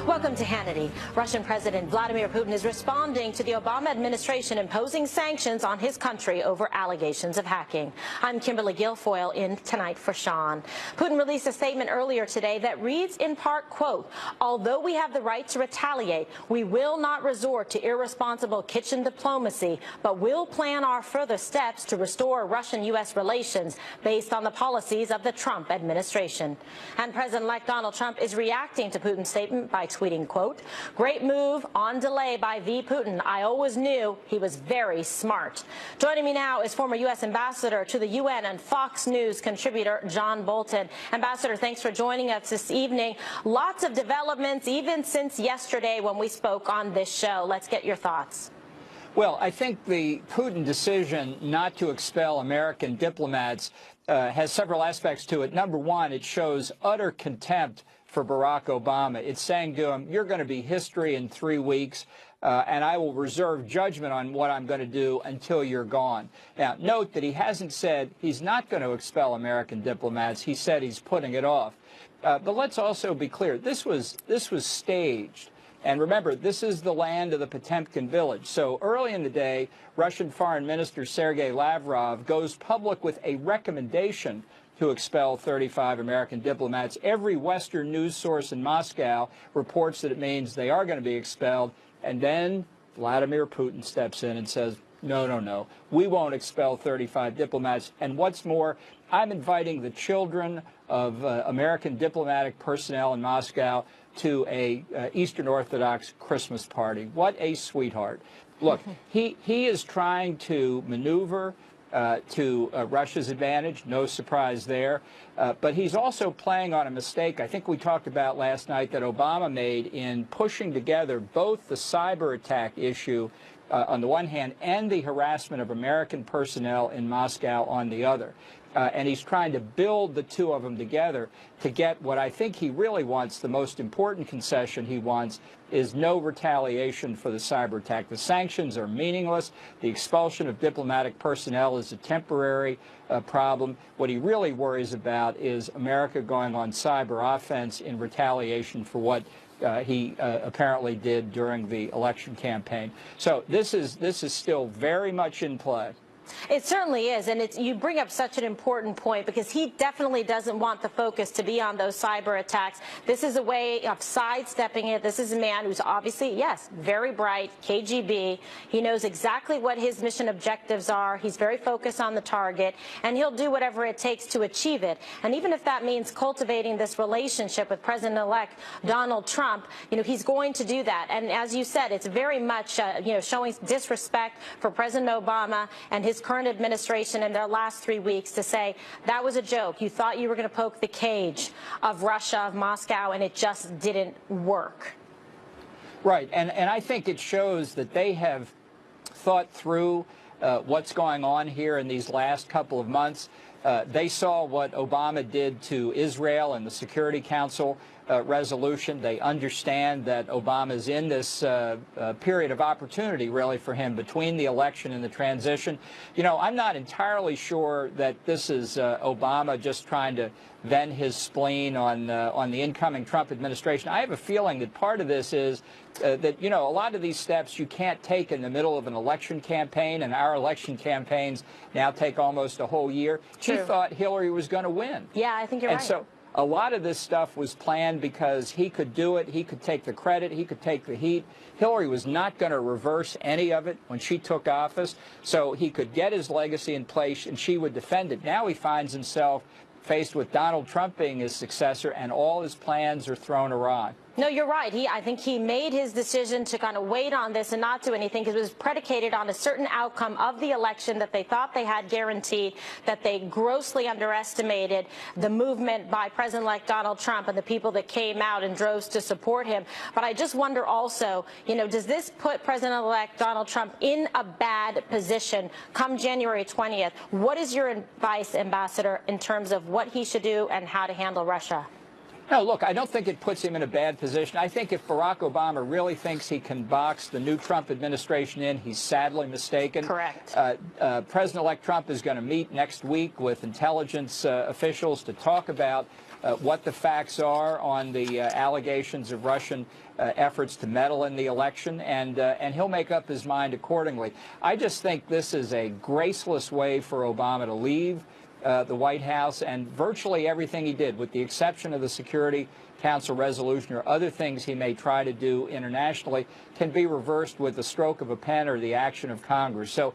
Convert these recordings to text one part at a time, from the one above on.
Welcome to Hannity. Russian President Vladimir Putin is responding to the Obama administration imposing sanctions on his country over allegations of hacking. I'm Kimberly Guilfoyle in Tonight for Sean. Putin released a statement earlier today that reads in part, quote, "Although we have the right to retaliate, we will not resort to irresponsible kitchen diplomacy, but will plan our further steps to restore Russian-U.S. relations based on the policies of the Trump administration." And President-elect Donald Trump is reacting to Putin's statement by tweeting, quote, "Great move on delay by V. Putin. I always knew he was very smart." Joining me now is former U.S. Ambassador to the UN and Fox News contributor John Bolton. Ambassador, thanks for joining us this evening. Lots of developments even since yesterday when we spoke on this show. Let's get your thoughts. Well, I think the Putin decision not to expel American diplomats has several aspects to it. Number one, it shows utter contempt for Barack Obama. It's saying to him, you're going to be history in 3 weeks, and I will reserve judgment on what I'm going to do until you're gone. Now, note that he hasn't said he's not going to expel American diplomats. He said he's putting it off. But let's also be clear. This was staged. And remember, this is the land of the Potemkin village. So early in the day, Russian Foreign Minister Sergei Lavrov goes public with a recommendation to expel 35 American diplomats. Every Western news source in Moscow reports that it means they are going to be expelled. And then Vladimir Putin steps in and says, no, no, no, we won't expel 35 diplomats. And what's more, I'm inviting the children of American diplomatic personnel in Moscow to a Eastern Orthodox Christmas party. What a sweetheart. Look, he is trying to maneuver to Russia's advantage, no surprise there. But he's also playing on a mistake I think we talked about last night that Obama made in pushing together both the cyber attack issue on the one hand and the harassment of American personnel in Moscow on the other. And he's trying to build the two of them together to get what I think he really wants. The most important concession he wants is no retaliation for the cyber attack. The sanctions are meaningless. The expulsion of diplomatic personnel is a temporary problem. What he really worries about is America going on cyber offense in retaliation for what he apparently did during the election campaign. So this is still very much in play. It certainly is, and you bring up such an important point because he definitely doesn't want the focus to be on those cyber attacks. This is a way of sidestepping it. This is a man who's obviously, yes, very bright, KGB. He knows exactly what his mission objectives are. He's very focused on the target, and he'll do whatever it takes to achieve it. And even if that means cultivating this relationship with President-elect Donald Trump, he's going to do that. And as you said, it's very much, showing disrespect for President Obama and his current administration in their last 3 weeks to say that was a joke. You thought you were going to poke the cage of Russia, of Moscow, and it just didn't work. Right. And I think it shows that they have thought through what's going on here in these last couple of months. They saw what Obama did to Israel and the Security Council resolution. They understand that Obama's in this period of opportunity, really, for him between the election and the transition. I'm not entirely sure that this is Obama just trying to vent his spleen on the incoming Trump administration. I have a feeling that part of this is that, a lot of these steps you can't take in the middle of an election campaign, and our election campaigns now take almost a whole year. True. He thought Hillary was going to win. Yeah, I think you're right. And so a lot of this stuff was planned because he could do it. He could take the credit. He could take the heat. Hillary was not going to reverse any of it when she took office, so he could get his legacy in place and she would defend it. Now he finds himself faced with Donald Trump being his successor, and all his plans are thrown awry. No, you're right. I think he made his decision to kind of wait on this and not do anything because it was predicated on a certain outcome of the election that they thought they had guaranteed, that they grossly underestimated the movement by President-elect Donald Trump and the people that came out in droves to support him. But I just wonder also, does this put President-elect Donald Trump in a bad position come January 20th? What is your advice, Ambassador, in terms of what he should do and how to handle Russia? No, look, I don't think it puts him in a bad position. I think if Barack Obama really thinks he can box the new Trump administration in, he's sadly mistaken. Correct. President-elect Trump is going to meet next week with intelligence officials to talk about what the facts are on the allegations of Russian efforts to meddle in the election, and he'll make up his mind accordingly. I just think this is a graceless way for Obama to leave the White House, and virtually everything he did, with the exception of the Security Council resolution or other things he may try to do internationally, can be reversed with the stroke of a pen or the action of Congress. So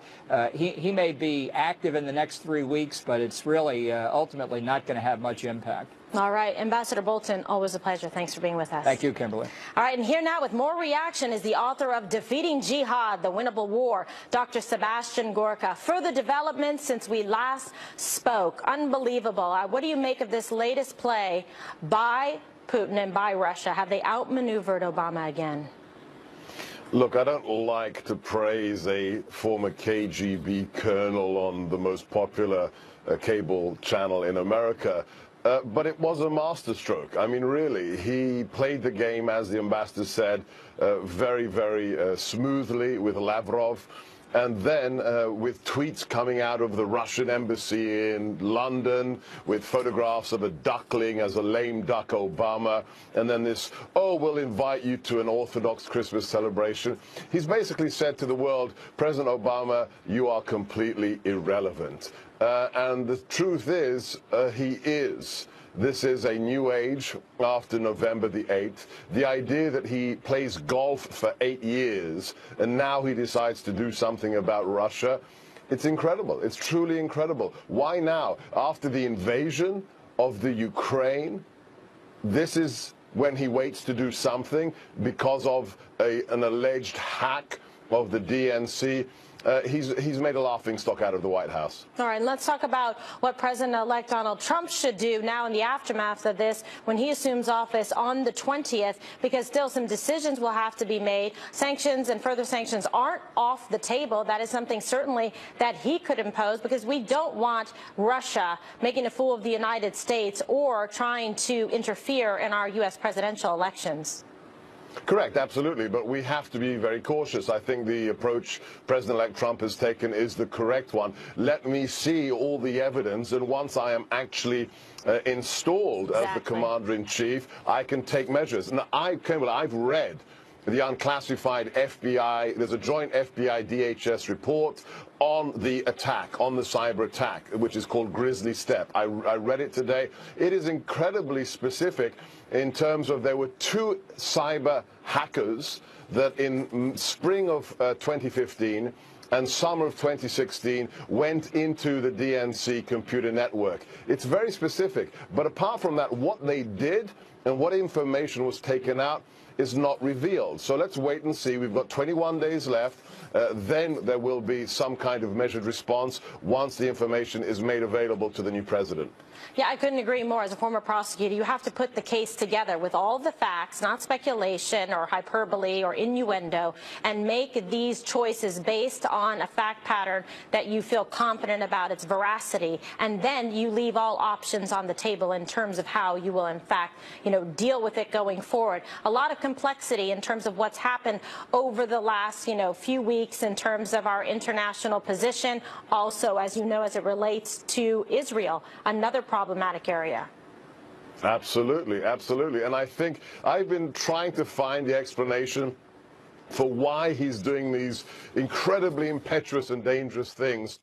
he may be active in the next 3 weeks, but it's really ultimately not going to have much impact. All right. Ambassador Bolton, always a pleasure. Thanks for being with us. Thank you, Kimberly. All right. And here now with more reaction is the author of Defeating Jihad, The Winnable War, Dr. Sebastian Gorka. Further developments since we last spoke. Unbelievable. What do you make of this latest play by Putin and by Russia? Have they outmaneuvered Obama again? Look, I don't like to praise a former KGB colonel on the most popular cable channel in America. But it was a masterstroke. I mean, really, he played the game, as the ambassador said, very, very smoothly with Lavrov. And then with tweets coming out of the Russian embassy in London with photographs of a duckling as a lame duck Obama. And then this, oh, we'll invite you to an Orthodox Christmas celebration. He's basically said to the world, President Obama, you are completely irrelevant. And the truth is, he is. This is a new age after November the 8th. The idea that he plays golf for 8 years and now he decides to do something about Russia, it's incredible. It's truly incredible. Why now? After the invasion of the Ukraine, this is when he waits to do something because of an alleged hack of the DNC. He's made a laughingstock out of the White House. All right, let's talk about what President-elect Donald Trump should do now in the aftermath of this when he assumes office on the 20th, because still some decisions will have to be made. Sanctions and further sanctions aren't off the table. That is something certainly that he could impose, because we don't want Russia making a fool of the United States or trying to interfere in our U.S. presidential elections. Correct, absolutely, but we have to be very cautious. I think the approach President-elect Trump has taken is the correct one. Let me see all the evidence, and once I am actually installed as the commander-in-chief, I can take measures. Now, I've read the unclassified FBI, there's a joint FBI-DHS report on the attack, on the cyber attack, which is called Grizzly Step. I read it today. It is incredibly specific in terms of there were 2 cyber hackers that in spring of 2015 and summer of 2016 went into the DNC computer network. It's very specific, but apart from that, what they did and what information was taken out is not revealed. So let's wait and see. We've got 21 days left. Then there will be some kind of measured response once the information is made available to the new president. Yeah, I couldn't agree more. As a former prosecutor, you have to put the case together with all the facts, not speculation or hyperbole or innuendo, and make these choices based on a fact pattern that you feel confident about its veracity. And then you leave all options on the table in terms of how you will, in fact, deal with it going forward. A lot of complexity in terms of what's happened over the last, few weeks in terms of our international position. Also, as you know, as it relates to Israel, another problematic area. Absolutely, absolutely. And I think I've been trying to find the explanation for why he's doing these incredibly impetuous and dangerous things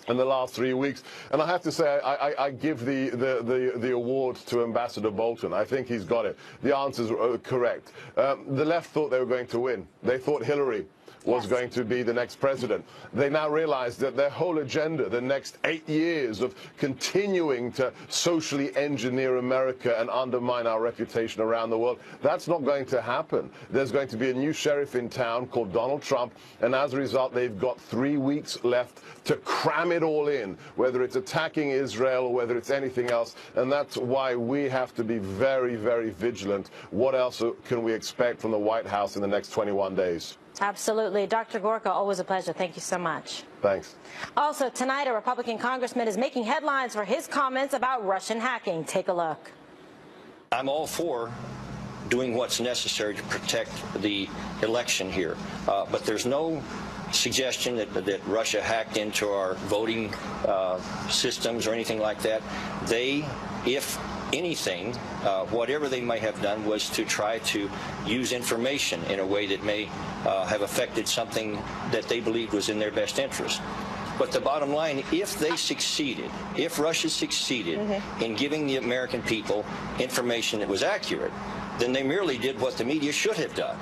in the last 3 weeks. And I have to say, I give the award to Ambassador Bolton. I think he's got it. The answers are correct. The left thought they were going to win. They thought Hillary was going to be the next president. They now realize that their whole agenda, the next 8 years of continuing to socially engineer America and undermine our reputation around the world, that's not going to happen. There's going to be a new sheriff in town called Donald Trump, and as a result, they've got 3 weeks left to cram it all in, whether it's attacking Israel or whether it's anything else, and that's why we have to be very, very vigilant. What else can we expect from the White House in the next 21 days? Absolutely. Dr. Gorka, always a pleasure. Thank you so much. Thanks. Also, tonight, a Republican congressman is making headlines for his comments about Russian hacking. Take a look. I'm all for doing what's necessary to protect the election here. But there's no suggestion that Russia hacked into our voting systems or anything like that. They, if anything, whatever they may have done was to try to use information in a way that may have affected something that they believed was in their best interest. But the bottom line, if they succeeded, if Russia succeeded in giving the American people information that was accurate, then they merely did what the media should have done.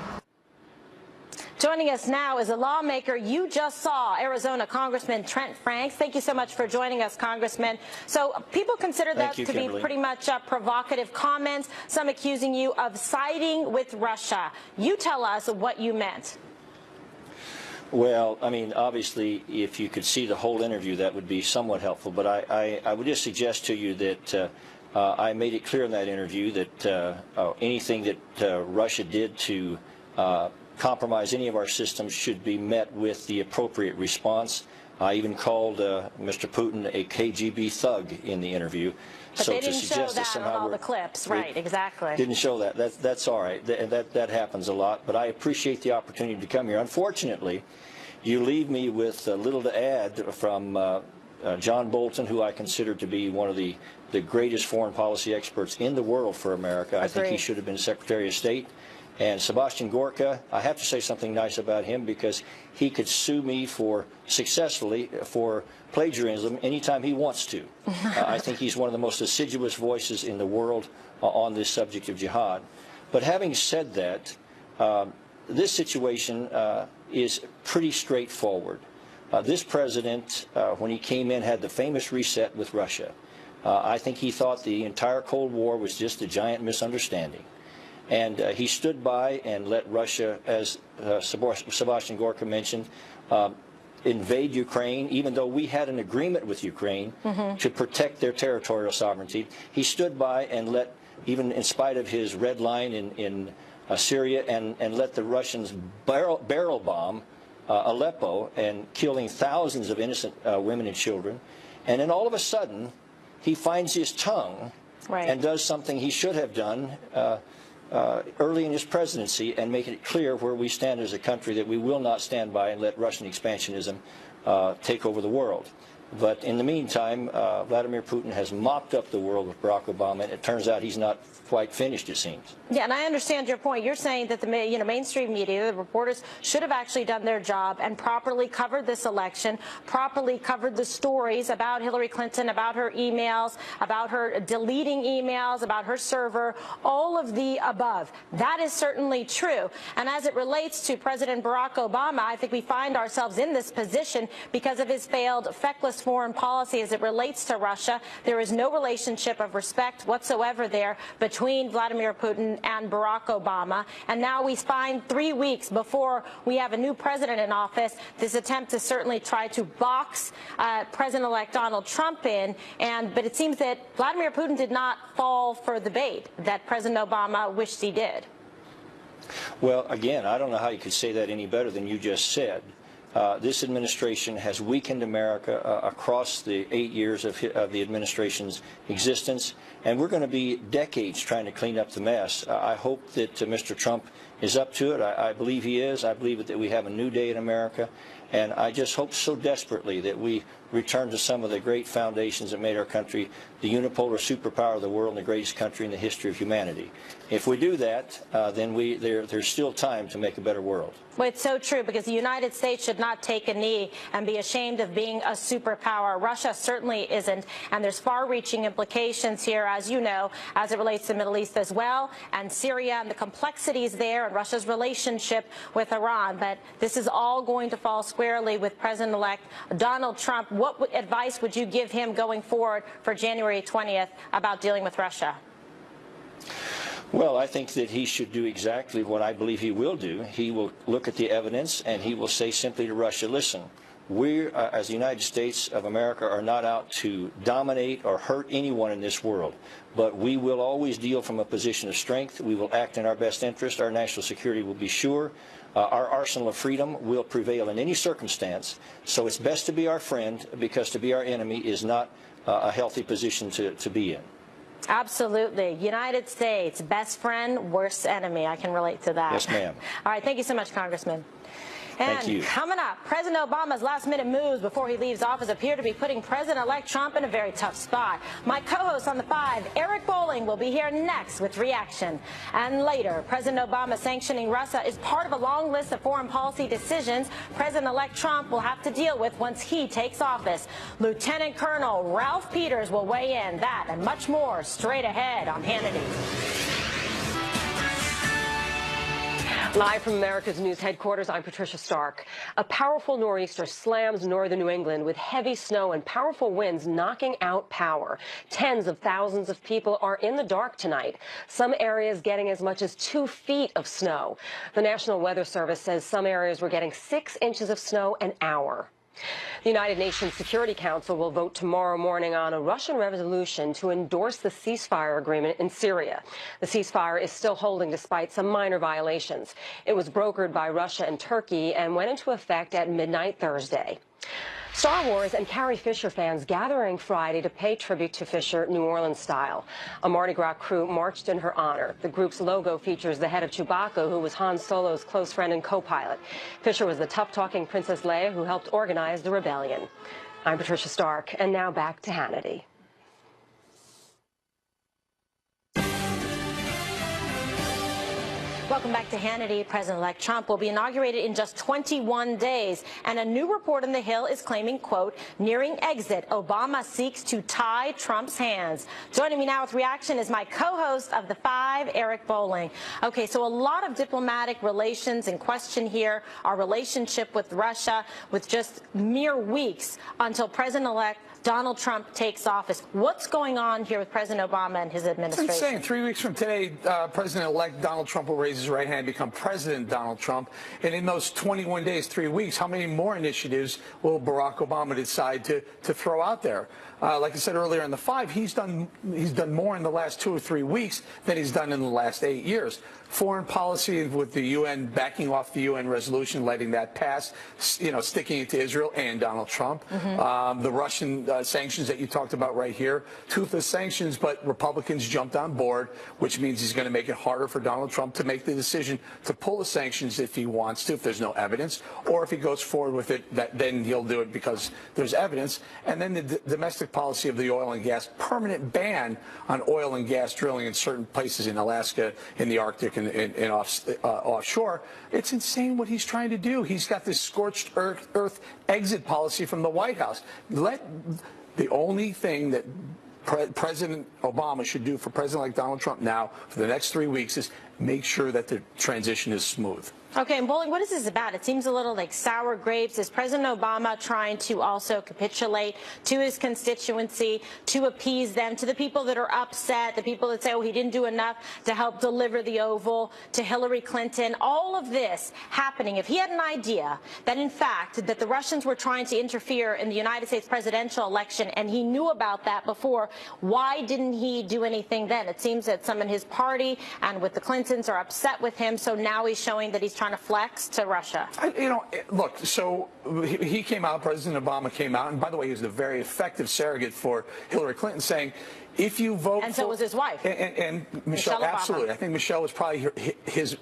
Joining us now is a lawmaker you just saw, Arizona Congressman Trent Franks. Thank you so much for joining us, Congressman. So people consider that to be pretty much provocative comments, some accusing you of siding with Russia. You tell us what you meant. Well, I mean, obviously, if you could see the whole interview, that would be somewhat helpful. But I would just suggest to you that I made it clear in that interview that anything that Russia did to compromise any of our systems should be met with the appropriate response. I even called Mr. Putin a KGB thug in the interview. But so they didn't show that on all the clips, right? Exactly. Didn't show that. That's all right. That happens a lot. But I appreciate the opportunity to come here. Unfortunately, you leave me with little to add from John Bolton, who I consider to be one of the greatest foreign policy experts in the world for America. I think he should have been Secretary of State. And Sebastian Gorka, I have to say something nice about him because he could sue me successfully for plagiarism anytime he wants to. I think he's one of the most assiduous voices in the world on this subject of jihad. But having said that, this situation is pretty straightforward. This president, when he came in, had the famous reset with Russia. I think he thought the entire Cold War was just a giant misunderstanding. And he stood by and let Russia, as Sebastian Gorka mentioned, invade Ukraine, even though we had an agreement with Ukraine to protect their territorial sovereignty. He stood by and let, even in spite of his red line in Syria, and let the Russians barrel bomb Aleppo and killing thousands of innocent women and children. And then all of a sudden, he finds his tongue and does something he should have done early in his presidency and make it clear where we stand as a country, that we will not stand by and let Russian expansionism take over the world. But in the meantime, Vladimir Putin has mopped up the world with Barack Obama, and it turns out he's not quite finished, it seems. Yeah, and I understand your point. You're saying that the mainstream media, the reporters, should have actually done their job and properly covered this election, properly covered the stories about Hillary Clinton, about her emails, about her deleting emails, about her server, all of the above. That is certainly true. And as it relates to President Barack Obama, I think we find ourselves in this position because of his failed, feckless foreign policy as it relates to Russia. There is no relationship of respect whatsoever there between Vladimir Putin and Barack Obama. And now we find 3 weeks before we have a new president in office, this attempt to certainly try to box President-elect Donald Trump in. But it seems that Vladimir Putin did not fall for the bait that President Obama wished he did. Well, again, I don't know how you could say that any better than you just said. This administration has weakened America across the 8 years of the administration's existence, and we're going to be decades trying to clean up the mess. I hope that Mr. Trump is up to it. I believe he is. I believe that we have a new day in America, and I just hope so desperately that we return to some of the great foundations that made our country the unipolar superpower of the world and the greatest country in the history of humanity. If we do that, then there's still time to make a better world. Well, it's so true, because the United States should not take a knee and be ashamed of being a superpower. Russia certainly isn't, and there's far-reaching implications here, as you know, as it relates to the Middle East as well, and Syria and the complexities there, and Russia's relationship with Iran. But this is all going to fall squarely with President-elect Donald Trump. What advice would you give him going forward for January 20th about dealing with Russia? Well, I think that he should do exactly what I believe he will do. He will look at the evidence, and he will say simply to Russia, listen, we, as the United States of America, are not out to dominate or hurt anyone in this world, but we will always deal from a position of strength. We will act in our best interest. Our national security will be sure. Our arsenal of freedom will prevail in any circumstance. So it's best to be our friend, because to be our enemy is not a healthy position to be in. Absolutely. United States, best friend, worst enemy. I can relate to that. Yes, ma'am. All right. Thank you so much, Congressman. Thank you. And coming up, President Obama's last-minute moves before he leaves office appear to be putting President-elect Trump in a very tough spot. My co-host on The Five, Eric Bolling, will be here next with reaction. And later, President Obama sanctioning Russia is part of a long list of foreign policy decisions President-elect Trump will have to deal with once he takes office. Lieutenant Colonel Ralph Peters will weigh in. That and much more straight ahead on Hannity. Live from America's News headquarters, I'm Patricia Stark. A powerful nor'easter slams northern New England with heavy snow and powerful winds knocking out power. Tens of thousands of people are in the dark tonight, some areas getting as much as 2 feet of snow. The National Weather Service says some areas were getting 6 inches of snow an hour. The United Nations Security Council will vote tomorrow morning on a Russian resolution to endorse the ceasefire agreement in Syria. The ceasefire is still holding despite some minor violations. It was brokered by Russia and Turkey and went into effect at midnight Thursday. Star Wars and Carrie Fisher fans gathering Friday to pay tribute to Fisher New Orleans style. A Mardi Gras crew marched in her honor. The group's logo features the head of Chewbacca, who was Han Solo's close friend and co-pilot. Fisher was the tough-talking Princess Leia who helped organize the rebellion. I'm Patricia Stark, and now back to Hannity. Welcome back to Hannity. President-elect Trump will be inaugurated in just 21 days, and a new report on the Hill is claiming, quote, nearing exit, Obama seeks to tie Trump's hands. Joining me now with reaction is my co-host of The Five, Eric Bolling. Okay, so a lot of diplomatic relations in question here, our relationship with Russia, with just mere weeks until President-elect Donald Trump takes office. What's going on here with President Obama and his administration? It's insane. 3 weeks from today, President-elect Donald Trump will raise his right hand and become President Donald Trump. And in those 21 days, 3 weeks, how many more initiatives will Barack Obama decide to throw out there? Like I said earlier in The Five, he's done more in the last 2 or 3 weeks than he's done in the last 8 years. Foreign policy with the UN, backing off the UN resolution, letting that pass, sticking it to Israel and Donald Trump. The Russian sanctions that you talked about right here, toothless sanctions, but Republicans jumped on board, which means he's going to make it harder for Donald Trump to make the decision to pull the sanctions if he wants to, if there's no evidence, or if he goes forward with it, then he'll do it because there's evidence. And then the domestic policy of the oil and gas, permanent ban on oil and gas drilling in certain places in Alaska, in the Arctic, and offshore. It's insane what he's trying to do. He's got this scorched earth exit policy from the White House. The only thing that President Obama should do for President like Donald Trump now for the next 3 weeks is make sure that the transition is smooth. Okay, and Bolling, what is this about? It seems a little like sour grapes. Is President Obama trying to also capitulate to his constituency, to appease them, to the people that are upset, the people that say, oh, he didn't do enough to help deliver the Oval, to Hillary Clinton? All of this happening. If he had an idea that, in fact, that the Russians were trying to interfere in the United States presidential election, and he knew about that before, why didn't he do anything then? It seems that some in his party and with the Clintons are upset with him, so now he's showing that he's trying to flex to Russia. Look, so he came out, President Obama came out, and by the way, he was a very effective surrogate for Hillary Clinton, saying, if you vote and so was his wife. And Michelle, absolutely. I think Michelle was probably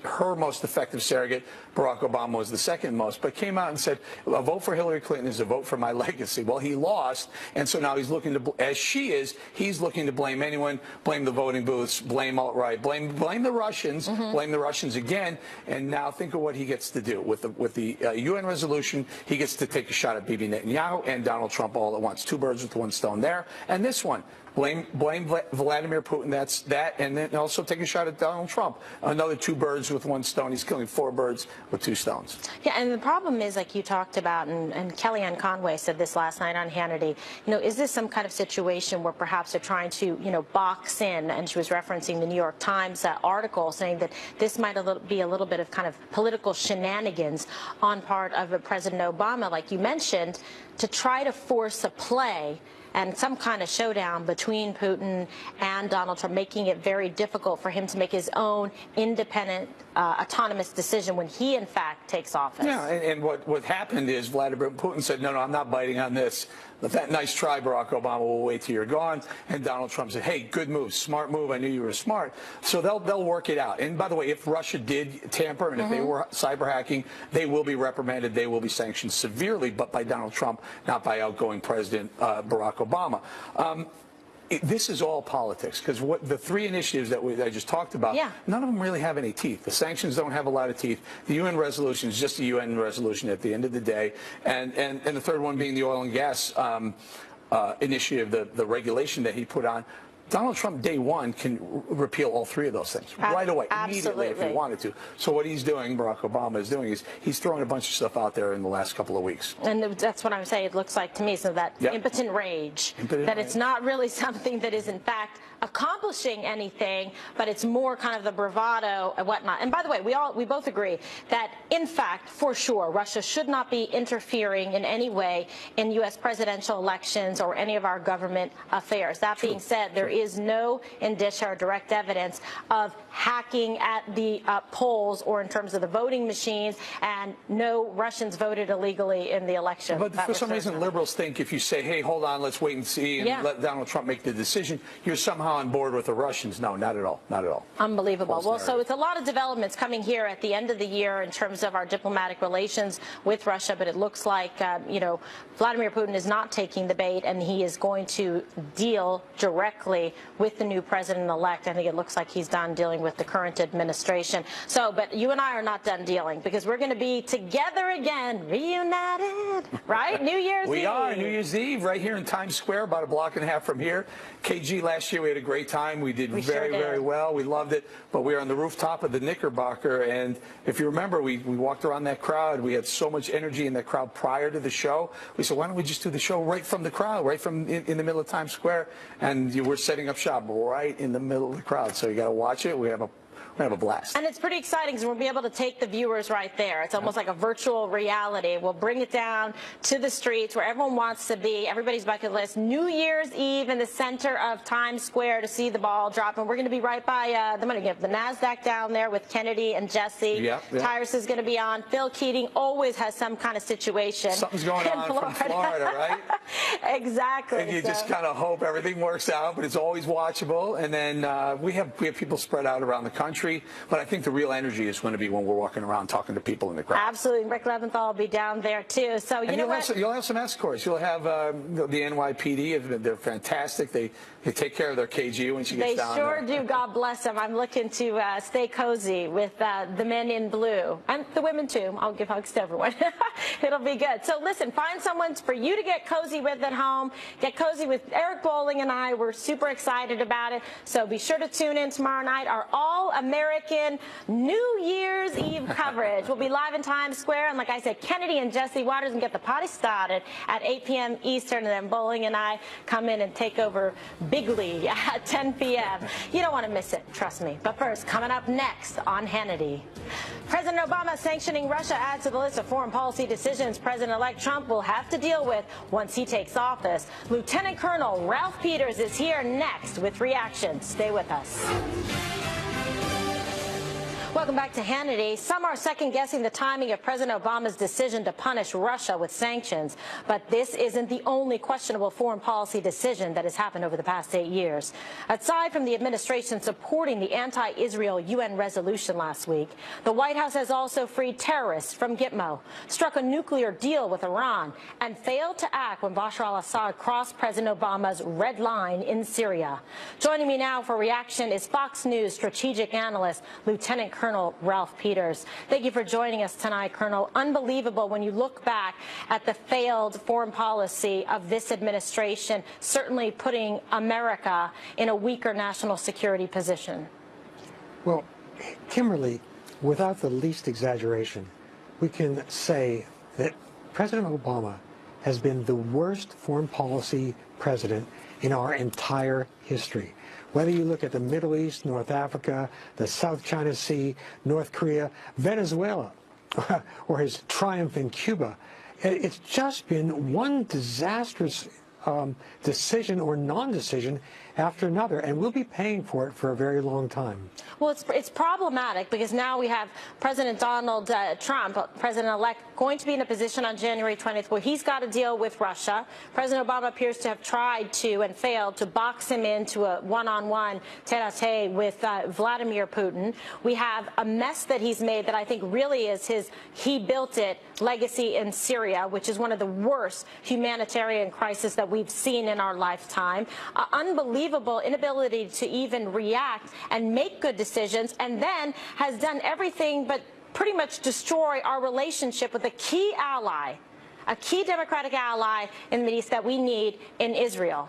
her most effective surrogate. Barack Obama was the second most, but came out and said, a vote for Hillary Clinton is a vote for my legacy. Well, he lost, and so now he's looking to, as she is, he's looking to blame anyone, blame the voting booths, blame alt-right, blame the Russians, blame the Russians again, and now think of what he gets to do. With the UN resolution, he gets to take a shot at Bibi Netanyahu and Donald Trump all at once. 2 birds with 1 stone there. And this one, blame Vladimir Putin, that's that, and then also take a shot at Donald Trump. Another 2 birds with 1 stone. He's killing 4 birds with 2 stones. Yeah, and the problem is, like you talked about, and Kellyanne Conway said this last night on Hannity, is this some kind of situation where perhaps they're trying to, box in, and she was referencing the New York Times article saying that this might be a little bit of kind of political shenanigans on part of President Obama, like you mentioned, to try to force a play and some kind of showdown between Putin and Donald Trump, making it very difficult for him to make his own independent, autonomous decision when he, in fact, takes office. Yeah, and what happened is Vladimir Putin said, no, I'm not biting on this. That nice try, Barack Obama, we'll wait till you're gone. And Donald Trump said, hey, good move, smart move, I knew you were smart. So they'll work it out. And by the way, if Russia did tamper and if they were cyber hacking, they will be reprimanded, they will be sanctioned severely, but by Donald Trump, not by outgoing President Barack Obama. This is all politics, because what the three initiatives that I just talked about, none of them really have any teeth. The sanctions don't have a lot of teeth. The UN resolution is just a UN resolution at the end of the day. And the third one being the oil and gas initiative, the regulation that he put on. Donald Trump, day one, can repeal all three of those things right away, immediately, if he wanted to. So what he's doing, Barack Obama is doing, is he's throwing a bunch of stuff out there in the last couple of weeks. And that's what I'm saying. It looks like to me, so that impotent rage, it's not really something that is, in fact, accomplishing anything, but it's more kind of the bravado and whatnot. And by the way, we both agree that, in fact, for sure, Russia should not be interfering in any way in U.S. presidential elections or any of our government affairs. That being said, there is no indicia or direct evidence of hacking at the polls or in terms of the voting machines, and no Russians voted illegally in the election. But for some reason, liberals think if you say, hey, hold on, let's wait and see, and let Donald Trump make the decision, you're somehow on board with the Russians. No, not at all. Not at all. Unbelievable. Well, so it's a lot of developments coming here at the end of the year in terms of our diplomatic relations with Russia, but it looks like, Vladimir Putin is not taking the bait, and he is going to deal directly with the new president-elect. I think it looks like he's done dealing with the current administration. So, but you and I are not done dealing, because we're going to be together again, reunited, right? New Year's Eve. We are. New Year's Eve right here in Times Square, about a block and a half from here. KG, last year we had a great time. We did very well. We loved it. But we were on the rooftop of the Knickerbocker, and if you remember, we walked around that crowd. We had so much energy in that crowd prior to the show. We said, why don't we just do the show right from the crowd, right from in the middle of Times Square? And we're setting up shop right in the middle of the crowd. So you got to watch it. We have a blast. And it's pretty exciting because we'll be able to take the viewers right there. It's almost like a virtual reality. We'll bring it down to the streets where everyone wants to be, everybody's bucket list. New Year's Eve in the center of Times Square to see the ball drop. And we're going to be right by the NASDAQ down there with Hannity and Jesse. Tyrus is going to be on. Phil Keating always has some kind of situation. Something's going on from Florida, right? Exactly. And you just kind of hope everything works out, but it's always watchable. And then we have people spread out around the country. But I think the real energy is going to be when we're walking around talking to people in the crowd. Absolutely. Rick Leventhal will be down there, too. So, you know what? You'll have some escorts. You'll have the NYPD. They're fantastic. They take care of their KG when she gets down there. They sure do. God bless them. I'm looking to stay cozy with the men in blue. And the women, too. I'll give hugs to everyone. It'll be good. So, listen, find someone for you to get cozy with at home. Get cozy with Eric Bolling and I. We're super excited about it. So be sure to tune in tomorrow night. Our All-American New Year's Eve coverage. We'll be live in Times Square. And like I said, Kennedy and Jesse Waters and get the party started at 8 p.m. Eastern. And then Bolling and I come in and take over bigly at 10 p.m. You don't want to miss it. Trust me. But first, coming up next on Hannity. President Obama sanctioning Russia adds to the list of foreign policy decisions President-elect Trump will have to deal with once he takes office. Lieutenant Colonel Ralph Peters is here next with reactions. Stay with us. Welcome back to Hannity. Some are second-guessing the timing of President Obama's decision to punish Russia with sanctions. But this isn't the only questionable foreign policy decision that has happened over the past 8 years. Aside from the administration supporting the anti-Israel UN resolution last week, the White House has also freed terrorists from Gitmo, struck a nuclear deal with Iran, and failed to act when Bashar al-Assad crossed President Obama's red line in Syria. Joining me now for reaction is Fox News strategic analyst, Lieutenant Colonel Ralph Peters. Thank you for joining us tonight, Colonel. Unbelievable when you look back at the failed foreign policy of this administration, certainly putting America in a weaker national security position. Well, Kimberly, without the least exaggeration, we can say that President Obama has been the worst foreign policy president in our entire history. Whether you look at the Middle East, North Africa, the South China Sea, North Korea, Venezuela, or his triumph in Cuba, it's just been one disastrous decision or non-decision after another, and we'll be paying for it for a very long time. Well, it's problematic because now we have President Donald Trump, President-elect, going to be in a position on January 20th where he's got to deal with Russia. President Obama appears to have tried to and failed to box him into a one-on-one tete-a-tete with Vladimir Putin. We have a mess that he's made that I think really is his he-built-it legacy in Syria, which is one of the worst humanitarian crises that we've seen in our lifetime. Unbelievable inability to even react and make good decisions, and then has done everything but pretty much destroy our relationship with a key ally, a key democratic ally in the Middle East that we need in Israel.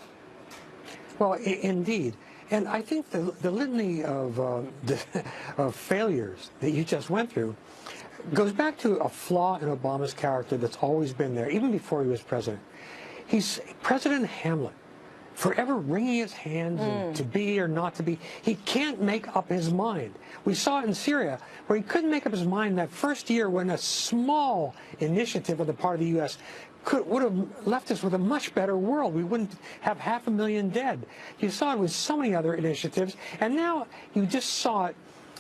Well, indeed. And I think the litany of failures that you just went through goes back to a flaw in Obama's character that's always been there, even before he was president. He's President Hamlet, forever wringing his hands and to be or not to be. He can't make up his mind. We saw it in Syria, where he couldn't make up his mind that first year when a small initiative on the part of the U.S. would have left us with a much better world. We wouldn't have 500,000 dead. You saw it with so many other initiatives, and now you just saw it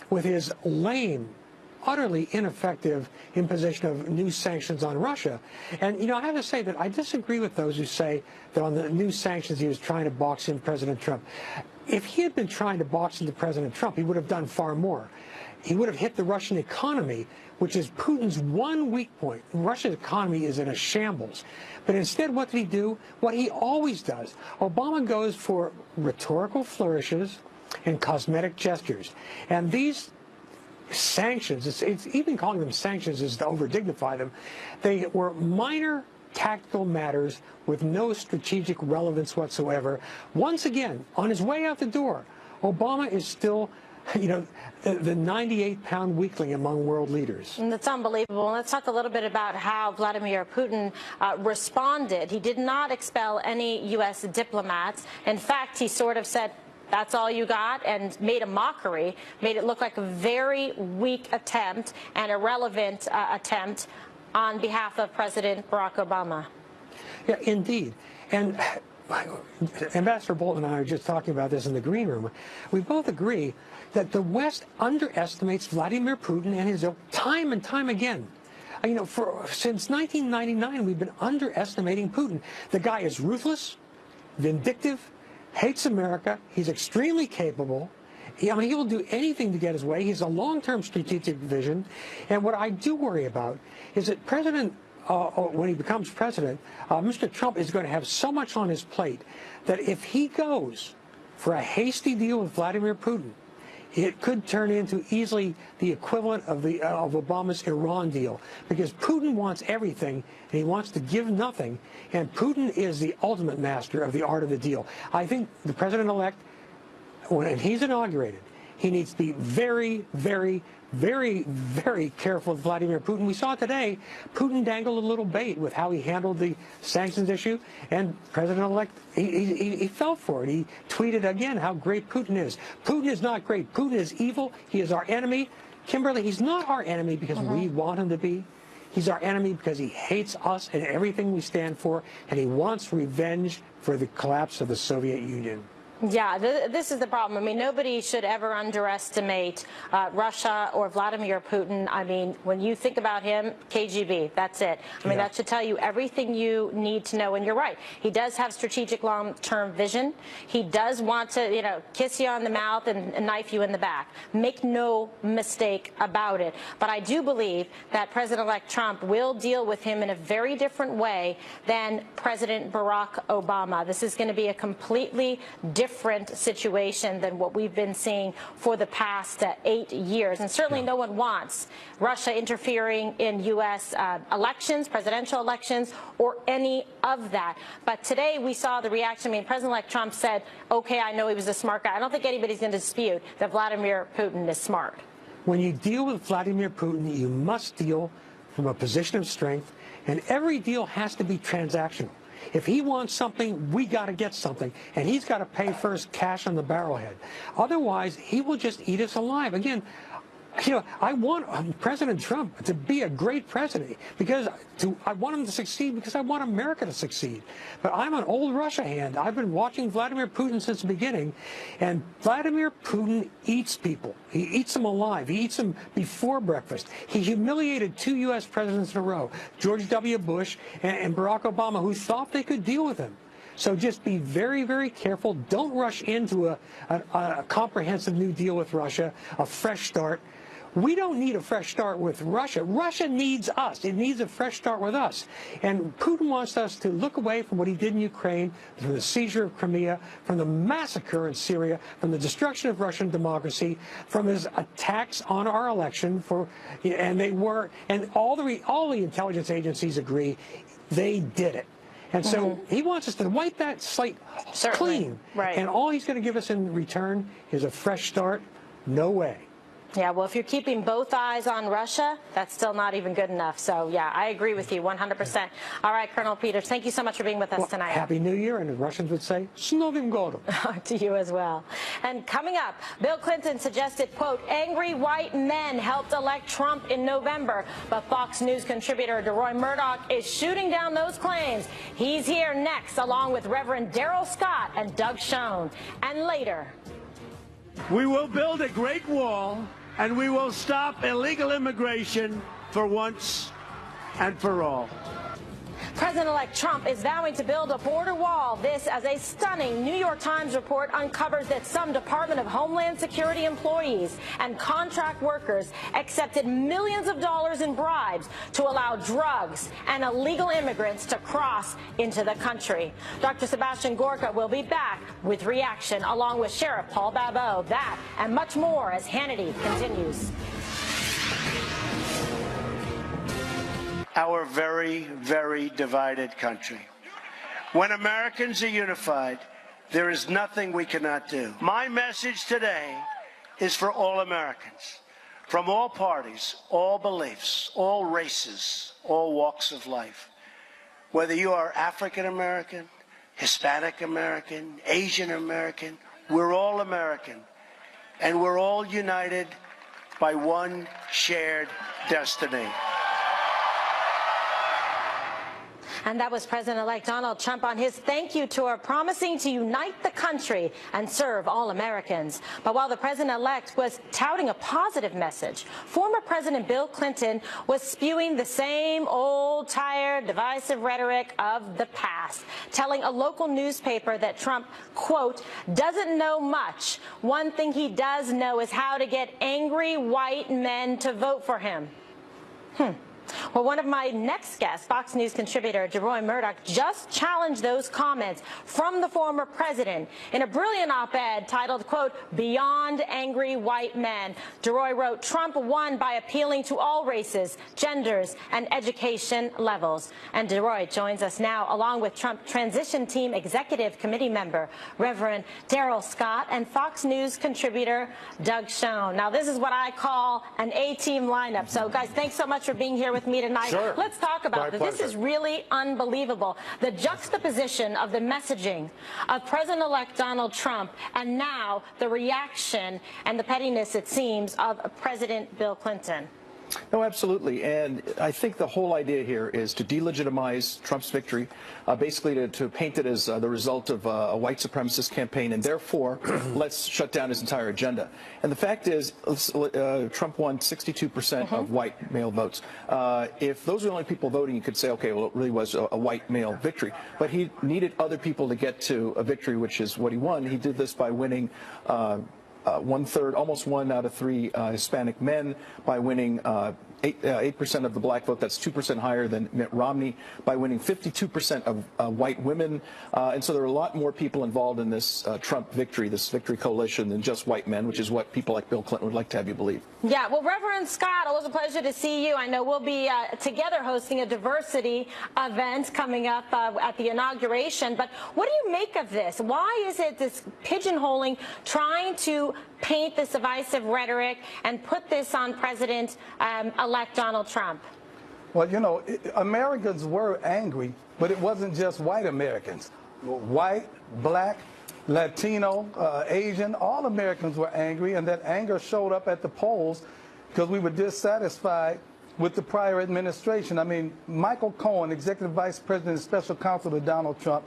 with his lame, utterly ineffective imposition of new sanctions on Russia. And, you know, I have to say that I disagree with those who say that on the new sanctions he was trying to box in President Trump. If he had been trying to box into President Trump, he would have done far more. He would have hit the Russian economy, which is Putin's one weak point. Russia's economy is in a shambles. But instead, what did he do? What he always does. Obama goes for rhetorical flourishes and cosmetic gestures. And these sanctions, it's even calling them sanctions is to over-dignify them. They were minor tactical matters with no strategic relevance whatsoever. Once again, on his way out the door, Obama is still, you know, the 98-pound weakling among world leaders. And that's unbelievable. And let's talk a little bit about how Vladimir Putin responded. He did not expel any U.S. diplomats. In fact, he sort of said, that's all you got, and made a mockery, made it look like a very weak attempt and irrelevant attempt on behalf of President Barack Obama. Yeah, indeed. And Ambassador Bolton and I were just talking about this in the green room. We both agree that the West underestimates Vladimir Putin and his ilk time and time again. You know, since 1999, we've been underestimating Putin. The guy is ruthless, vindictive, hates America. He's extremely capable. I mean, he will do anything to get his way. He has a long-term strategic vision. And what I do worry about is that when he becomes president, Mr. Trump is going to have so much on his plate that if he goes for a hasty deal with Vladimir Putin, it could turn into easily the equivalent of Obama's Iran deal, because Putin wants everything and he wants to give nothing, and Putin is the ultimate master of the art of the deal. I think the president-elect, when he's inaugurated, he needs to be very, very, very, very careful with Vladimir Putin. We saw today, Putin dangled a little bait with how he handled the sanctions issue, and President-elect, he fell for it. He tweeted again how great Putin is. Putin is not great. Putin is evil. He is our enemy. Kimberly, he's not our enemy because we want him to be. He's our enemy because he hates us and everything we stand for, and he wants revenge for the collapse of the Soviet Union. Yeah, this is the problem. I mean, nobody should ever underestimate Russia or Vladimir Putin. I mean, when you think about him, KGB, that's it. I mean, that should tell you everything you need to know. And you're right. He does have strategic long-term vision. He does want to, you know, kiss you on the mouth and knife you in the back. Make no mistake about it. But I do believe that President-elect Trump will deal with him in a very different way than President Barack Obama. This is going to be a completely different situation than what we've been seeing for the past 8 years. And certainly no one wants Russia interfering in U.S. elections, presidential elections, or any of that. But today we saw the reaction. I mean, President-elect Trump said, okay, I know he was a smart guy. I don't think anybody's going to dispute that Vladimir Putin is smart. When you deal with Vladimir Putin, you must deal from a position of strength, and every deal has to be transactional. If he wants something, we got to get something, and he's got to pay first cash on the barrelhead. Otherwise, he will just eat us alive. Again, I want President Trump to be a great president because I want him to succeed because I want America to succeed. But I'm an old Russia hand. I've been watching Vladimir Putin since the beginning, and Vladimir Putin eats people. He eats them alive. He eats them before breakfast. He humiliated 2 U.S. presidents in a row, George W. Bush and Barack Obama, who thought they could deal with him. So just be very, very careful. Don't rush into a comprehensive new deal with Russia, a fresh start. We don't need a fresh start with Russia. Russia needs us. It needs a fresh start with us. And Putin wants us to look away from what he did in Ukraine, from the seizure of Crimea, from the massacre in Syria, from the destruction of Russian democracy, from his attacks on our election. And all the intelligence agencies agree they did it. And so he wants us to wipe that slate clean. Right. And all he's going to give us in return is a fresh start. No way. Yeah, well, if you're keeping both eyes on Russia, that's still not even good enough. So, yeah, I agree with you 100%. All right, Colonel Peters, thank you so much for being with us tonight. Happy New Year, and the Russians would say, S Novim Godom. To you as well. And coming up, Bill Clinton suggested, quote, angry white men helped elect Trump in November. But Fox News contributor DeRoy Murdoch is shooting down those claims. He's here next, along with Reverend Daryl Scott and Doug Schoen. And later, we will build a great wall, and we will stop illegal immigration for once and for all. President-elect Trump is vowing to build a border wall. This as a stunning New York Times report uncovers that some Department of Homeland Security employees and contract workers accepted millions of dollars in bribes to allow drugs and illegal immigrants to cross into the country. Dr. Sebastian Gorka will be back with reaction along with Sheriff Paul Babot. That and much more as Hannity continues. Our very, very divided country. When Americans are unified, there is nothing we cannot do. My message today is for all Americans, from all parties, all beliefs, all races, all walks of life. Whether you are African American, Hispanic American, Asian American, we're all American, and we're all united by one shared destiny. And that was President-elect Donald Trump on his thank you tour, promising to unite the country and serve all Americans. But while the president-elect was touting a positive message, former President Bill Clinton was spewing the same old, tired, divisive rhetoric of the past, telling a local newspaper that Trump, quote, doesn't know much. One thing he does know is how to get angry white men to vote for him. Well, one of my next guests, Fox News contributor DeRoy Murdoch, just challenged those comments from the former president in a brilliant op-ed titled, quote, Beyond Angry White Men. DeRoy wrote, Trump won by appealing to all races, genders, and education levels. And DeRoy joins us now, along with Trump Transition Team Executive Committee member, Reverend Daryl Scott, and Fox News contributor Doug Schoen. Now, this is what I call an A-team lineup. So, guys, thanks so much for being here with me tonight. Sure. Let's talk about this. This is really unbelievable. The juxtaposition of the messaging of President-elect Donald Trump and now the reaction and the pettiness, it seems, of President Bill Clinton. No, absolutely. And I think the whole idea here is to delegitimize Trump's victory, basically to paint it as the result of a white supremacist campaign, and therefore let's shut down his entire agenda. And the fact is, Trump won 62% of white male votes. If those are the only people voting, you could say, okay, well, it really was a white male victory. But he needed other people to get to a victory, which is what he won. He did this by winning one-third, almost 1 out of 3 Hispanic men, by winning 8% of the black vote. That's 2% higher than Mitt Romney, by winning 52% of white women. And so there are a lot more people involved in this Trump victory, this victory coalition, than just white men, which is what people like Bill Clinton would like to have you believe. Yeah, well, Reverend Scott, it was a pleasure to see you. I know we'll be together hosting a diversity event coming up at the inauguration. But what do you make of this? Why is it this pigeonholing, trying to paint this divisive rhetoric and put this on President-elect Donald Trump? Well, you know, Americans were angry, but it wasn't just white Americans. White, black, Latino, Asian, all Americans were angry, and that anger showed up at the polls. because we were dissatisfied with the prior administration. I mean, Michael Cohen, Executive Vice President and Special Counsel to Donald Trump,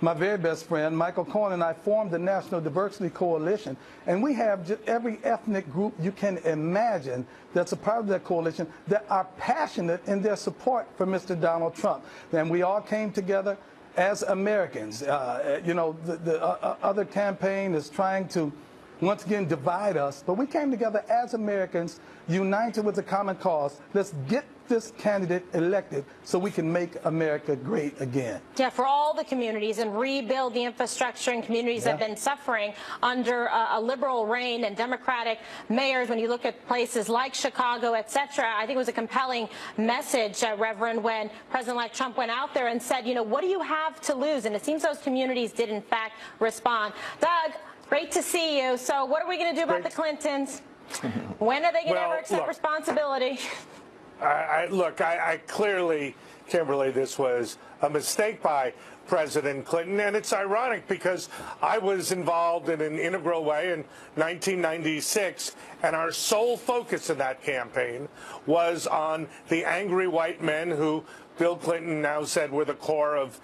my very best friend, Michael Cohen, and I formed the National Diversity Coalition, and we have just every ethnic group you can imagine that's a part of that coalition that are passionate in their support for Mr. Donald Trump. And we all came together as Americans. You know, the other campaign is trying to once again divide us, but we came together as Americans, united with a common cause. Let's get this candidate elected so we can make America great again. Yeah, for all the communities and rebuild the infrastructure in communities that have been suffering under a liberal reign and Democratic mayors. When you look at places like Chicago, etc., I think it was a compelling message, Reverend, when President-elect Trump went out there and said, you know, what do you have to lose? And it seems those communities did, in fact, respond. Doug, great to see you. So what are we going to do about the Clintons? When are they going to ever accept responsibility? Look, I clearly, Kimberly, this was a mistake by President Clinton, and it's ironic because I was involved in an integral way in 1996, and our sole focus in that campaign was on the angry white men who Bill Clinton now said were the core of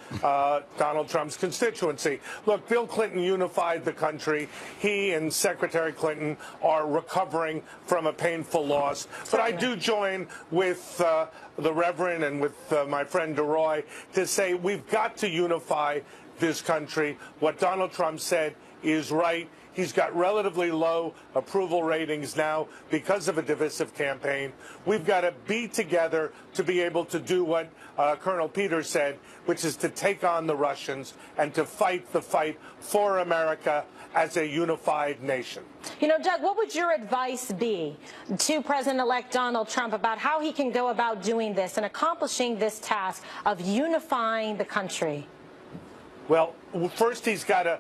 Donald Trump's constituency. Look, Bill Clinton unified the country. He and Secretary Clinton are recovering from a painful loss. But I do join with the Reverend and with my friend DeRoy to say we've got to unify this country. What Donald Trump said is right. He's got relatively low approval ratings now because of a divisive campaign. We've got to be together to be able to do what Colonel Peters said, which is to take on the Russians and to fight the fight for America as a unified nation. You know, Doug, what would your advice be to President-elect Donald Trump about how he can go about doing this and accomplishing this task of unifying the country? Well, first he's got to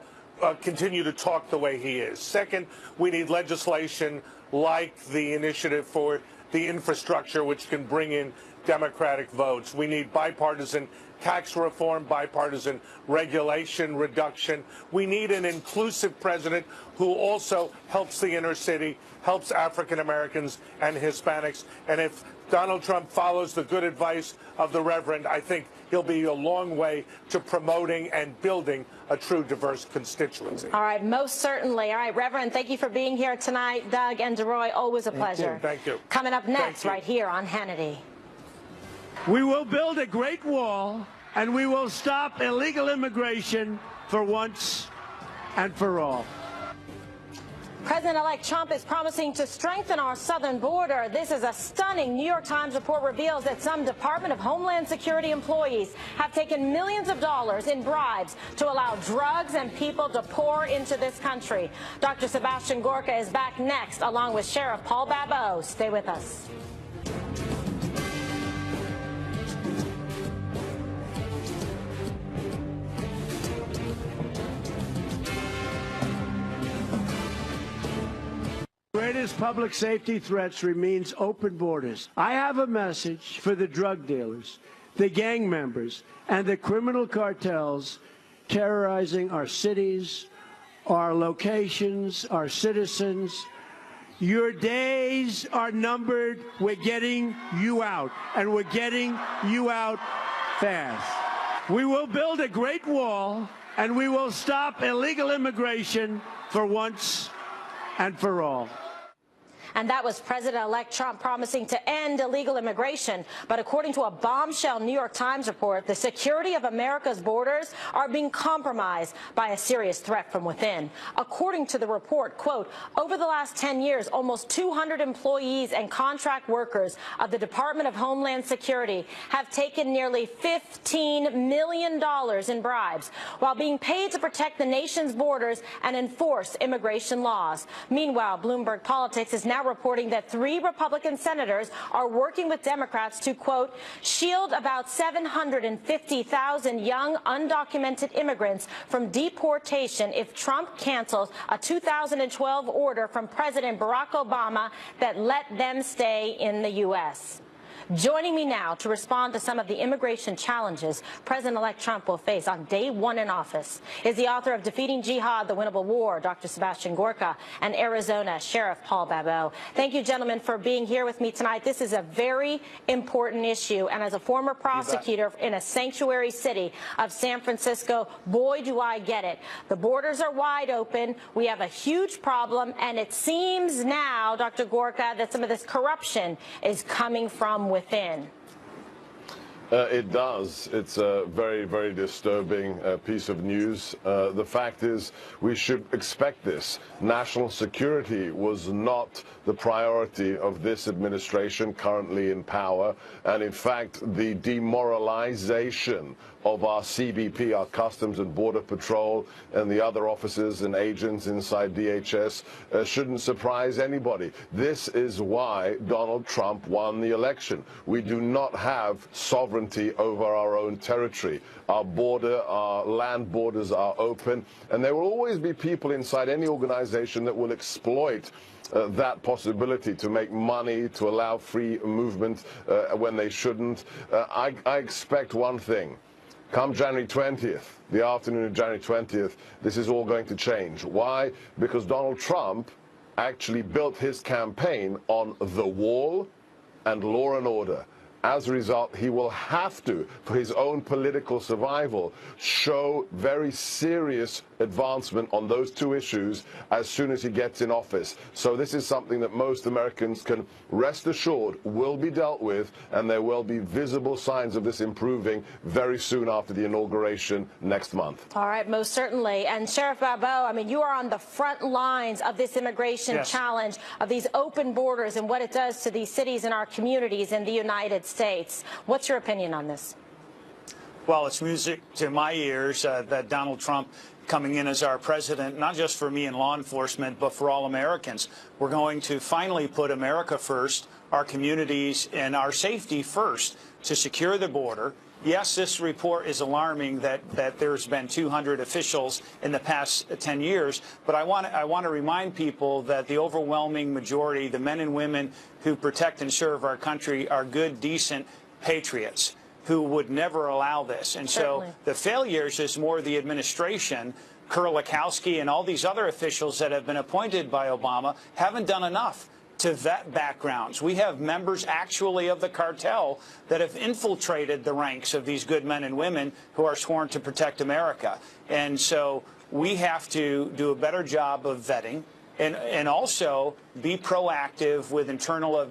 continue to talk the way he is. Second, we need legislation like the initiative for the infrastructure, which can bring in Democratic votes. We need bipartisan tax reform, bipartisan regulation reduction. We need an inclusive president who also helps the inner city, helps African Americans and Hispanics. And if Donald Trump follows the good advice of the Reverend, I think he'll be a long way to promoting and building a true diverse constituency. All right, most certainly. All right, Reverend, thank you for being here tonight. Doug and DeRoy, always a pleasure. Thank you. Coming up next, right here on Hannity. We will build a great wall, and we will stop illegal immigration for once and for all. President-elect Trump is promising to strengthen our southern border. This is a stunning New York Times report reveals that some Department of Homeland Security employees have taken millions of dollars in bribes to allow drugs and people to pour into this country. Dr. Sebastian Gorka is back next, along with Sheriff Paul Babot. Stay with us. Greatest public safety threats remains open borders. I have a message for the drug dealers, the gang members, and the criminal cartels terrorizing our cities, our locations, our citizens. Your days are numbered. We're getting you out, and we're getting you out fast. We will build a great wall, and we will stop illegal immigration for once and for all. And that was President-elect Trump promising to end illegal immigration. But according to a bombshell New York Times report, the security of America's borders are being compromised by a serious threat from within. According to the report, quote, over the last 10 years, almost 200 employees and contract workers of the Department of Homeland Security have taken nearly $15 million in bribes while being paid to protect the nation's borders and enforce immigration laws. Meanwhile, Bloomberg Politics is now reporting that 3 Republican senators are working with Democrats to, quote, shield about 750,000 young undocumented immigrants from deportation if Trump cancels a 2012 order from President Barack Obama that let them stay in the U.S. Joining me now to respond to some of the immigration challenges President-elect Trump will face on day one in office is the author of Defeating Jihad, The Winnable War, Dr. Sebastian Gorka, and Arizona Sheriff Paul Babot. Thank you, gentlemen, for being here with me tonight. This is a very important issue, and as a former prosecutor in a sanctuary city of San Francisco, boy, do I get it. The borders are wide open. We have a huge problem, and it seems now, Dr. Gorka, that some of this corruption is coming from within. It does. It's a very, very disturbing piece of news. The fact is, we should expect this. National security was not the priority of this administration currently in power. And in fact, the demoralization of our CBP, our Customs and Border Patrol, and the other officers and agents inside DHS shouldn't surprise anybody. This is why Donald Trump won the election. We do not have sovereignty over our own territory. Our border, our land borders are open, and there will always be people inside any organization that will exploit that possibility to make money, to allow free movement when they shouldn't. I expect one thing. Come January 20th, the afternoon of January 20th, this is all going to change. Why? Because Donald Trump actually built his campaign on the wall and law and order. As a result, he will have to, for his own political survival, show very serious advancement on those two issues as soon as he gets in office. So this is something that most Americans can rest assured will be dealt with, and there will be visible signs of this improving very soon after the inauguration next month. All right, most certainly. And Sheriff Babot, I mean, you are on the front lines of this immigration challenge, of these open borders and what it does to these cities and our communities in the United States. What's your opinion on this? Well, it's music to my ears that Donald Trump coming in as our president, not just for me in law enforcement, but for all Americans. We're going to finally put America first, our communities and our safety first, to secure the border. Yes, this report is alarming that there's been 200 officials in the past 10 years, but I want to remind people that the overwhelming majority, the men and women who protect and serve our country, are good, decent patriots who would never allow this. And so the failures is more the administration. Kurlikowski and all these other officials that have been appointed by Obama haven't done enough to vet backgrounds. We have members actually of the cartel that have infiltrated the ranks of these good men and women who are sworn to protect America. And so we have to do a better job of vetting and also be proactive with internal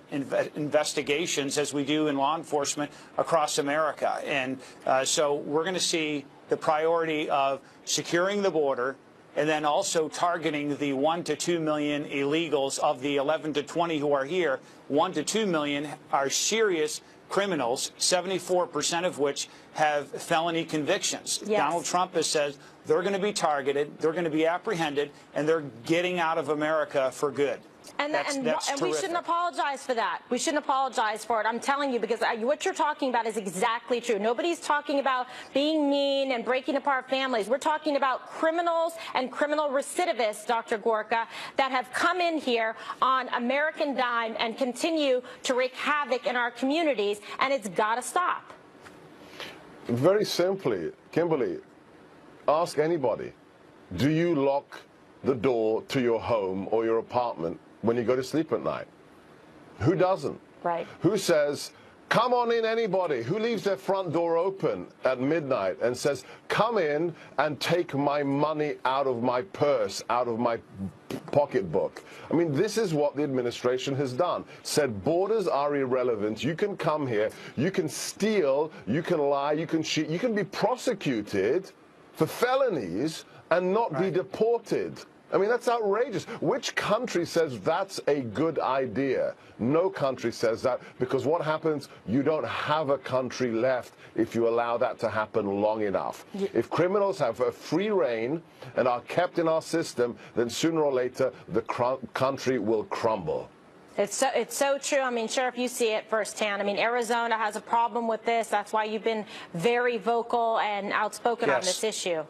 investigations as we do in law enforcement across America. And so we're going to see the priority of securing the border, and then also targeting the 1 to 2 million illegals of the 11 to 20 who are here. 1 to 2 million are serious criminals, 74% of which have felony convictions. Yes. Donald Trump has said they're going to be targeted, they're going to be apprehended, and they're getting out of America for good. And That's we shouldn't apologize for that. We shouldn't apologize for it. I'm telling you, because what you're talking about is exactly true. Nobody's talking about being mean and breaking apart families. We're talking about criminals and criminal recidivists, Dr. Gorka, that have come in here on American dime and continue to wreak havoc in our communities, and it's got to stop. Very simply, Kimberly, ask anybody, do you lock the door to your home or your apartment when you go to sleep at night? Who doesn't? Right. Who says, come on in, anybody? Who leaves their front door open at midnight and says, come in and take my money out of my purse, out of my pocketbook? I mean, this is what the administration has done. Said borders are irrelevant. You can come here, you can steal, you can lie, you can cheat, you can be prosecuted for felonies and not be deported. I mean, that's outrageous. Which country says that's a good idea? No country says that, because what happens? You don't have a country left if you allow that to happen long enough. If criminals have a free reign and are kept in our system, then sooner or later the country will crumble. It's so true. I mean, Sheriff, you see it firsthand. I mean, Arizona has a problem with this. That's why you've been very vocal and outspoken on this issue.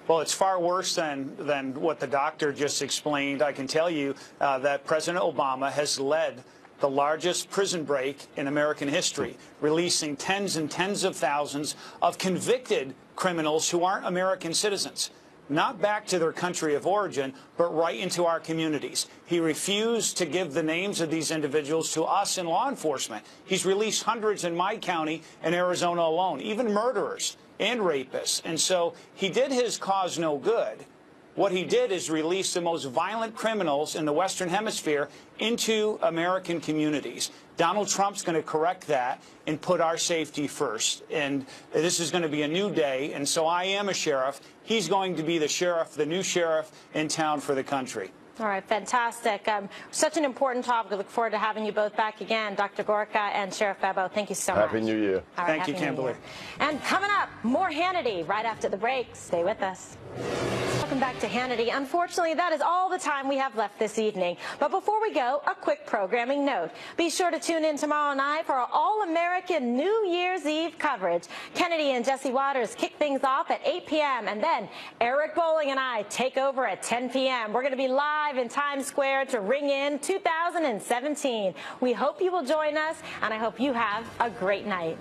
Well, it's far worse than what the doctor just explained. I can tell you that President Obama has led the largest prison break in American history, releasing tens and tens of thousands of convicted criminals who aren't American citizens, not back to their country of origin, but right into our communities. He refused to give the names of these individuals to us in law enforcement. He's released hundreds in my county in Arizona alone, even murderers and rapists. And so he did his cause no good. What he did is release the most violent criminals in the Western Hemisphere into American communities. Donald Trump's going to correct that and put our safety first. And this is going to be a new day. And so I am a sheriff. He's going to be the sheriff, the new sheriff in town for the country. All right, fantastic. Such an important topic. I look forward to having you both back again, Dr. Gorka and Sheriff Bebo. Thank you so much. Happy New Year. All right, Thank you, Kimberly. And coming up, more Hannity right after the break. Stay with us. Welcome back to Hannity. Unfortunately, that is all the time we have left this evening. But before we go, a quick programming note. Be sure to tune in tomorrow night for our All-American New Year's Eve coverage. Kennedy and Jesse Waters kick things off at 8 p.m. and then Eric Bowling and I take over at 10 p.m. We're going to be live in Times Square to ring in 2017. We hope you will join us, and I hope you have a great night.